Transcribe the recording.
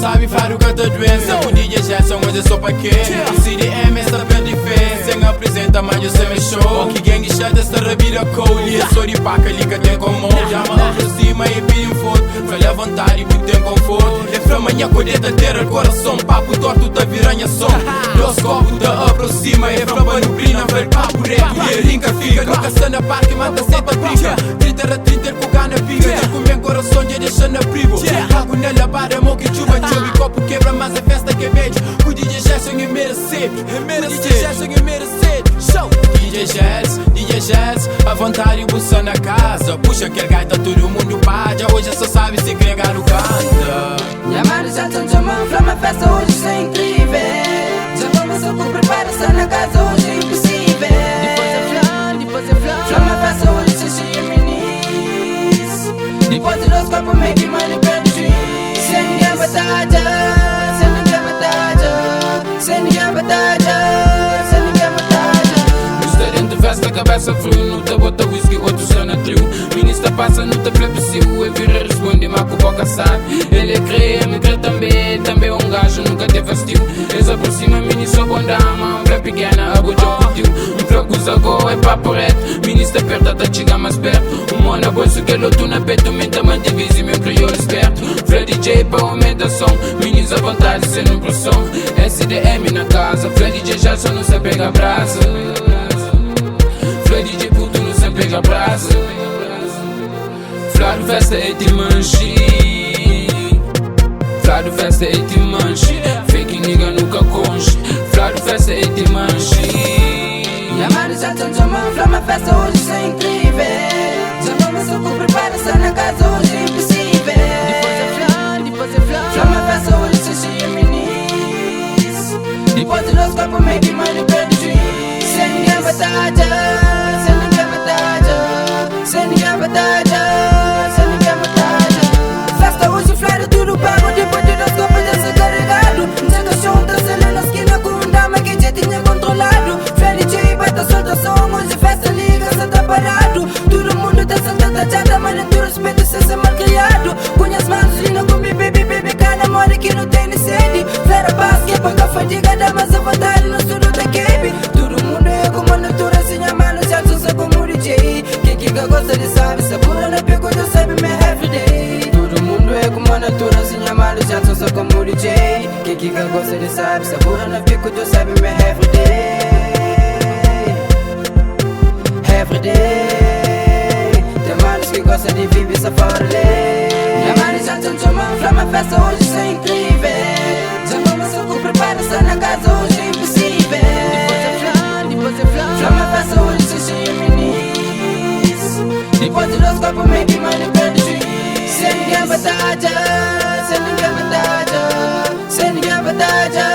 Sabe fare o canta doença o DJ Gelson hoje é só pra quê? O CDM está perde fé sem apresenta mas eu sei me show que gangue chata esta rabira cool e só de paca liga tem como chama lá pra cima e pede foto falha vontade e tem conforto é pra manhã colheita ter o coração papo torto da viranha som dois copos da aproxima é pra manubrina ver papo rap e rinca fica nunca está na parque mata senta briga 30 a 30 com gana pica com meu coração já deixa na privo água na labada mo que chuva e copo quebra, mas a festa que é beijo. O DJ Gelson é merecer, o DJ Gelson é merecer. Show! DJ Gelson, a vontade buça na casa. Puxa que gaita, todo mundo paga. Hoje só sabe se gregar o canta. Chamar Gelson, chamar pra uma festa hoje isso é incrível. Já começou com preparação na casa, hoje é impossível. Depois é flor, pra uma festa hoje isso é cheio minis. Depois de dois copos, meio que mano perde o juiz. Sem ninguém batalha, sem ninguém batalha, sem ninguém batalha, sem ninguém batalha. Está dentro de festa, cabeça frio, não te bota whisky, outro sana trio. Ministra passa, não te plebiscil, e vira responde, mas com boca sabe. Ele é creme, crê também, também um gajo, nunca te vestiu. Eles aproxima, mini só bom dama, um flap pequena, a bojo curtiu. Um flap usa go, é papo reto, ministra perto, tá chega mais perto. Um mona bolso que luto na peito, menta mantivise, meu crioulo esperto. Flá DJ pra aumentar som, meninos à vontade, sem impressão. SDM na casa, Flá DJ Gelson não se pega brasa. Flá DJ puto não se pega brasa. Flá do festa é de manche. Flá do festa é de manche. Fake nigga nunca conche. Flá do festa é de manche. Chamar Gelson, chamar pra uma festa hoje isso é incrível. Já começou com preparação na casa, hoje é impossível. Pra uma festa hoje isso é cheio minis. Depois de dois copos, meio que mano perde o juiz. Sem ninguém batalha, sem ninguém batalha, sem ninguém batalha, sem ninguém batalha. Festa hoje flare, tudo pago, depois de dois copos já se carregado. Chega show, dançando na esquina com um dama que já tinha controlado. Flare DJ bata solta som, hoje festa liga, só tá parado. Todo mundo tá sentado, chata, mas não tem respeito, cê é mal criado. Cunha as mãos, linda com bebê, cada mora que não tem nem sede. Flare a paz, que é paga fatigada, mas a vontade no estudo da Cape. Todo mundo é como a natura, sem a mano, já só como DJ. Quem gosta de sabe, sabura na pico, já sabe me everyday. Todo mundo é como a natura, sem a mano, já só como DJ. Quem gosta de sabe, sabura na pico, já sabe me everyday. Everyday. Tem manos que gostam de viver só fora lei. Chamar Gelson, chamar pra uma festa hoje isso é incrível. Já começou com preparação na casa, hoje é impossível. Depois é flor, pra uma festa hoje isso é cheio minis. Depois de dois copos, meio que mano perde o juiz. Sem ninguém batalha, sem ninguém batalha, sem ninguém batalha.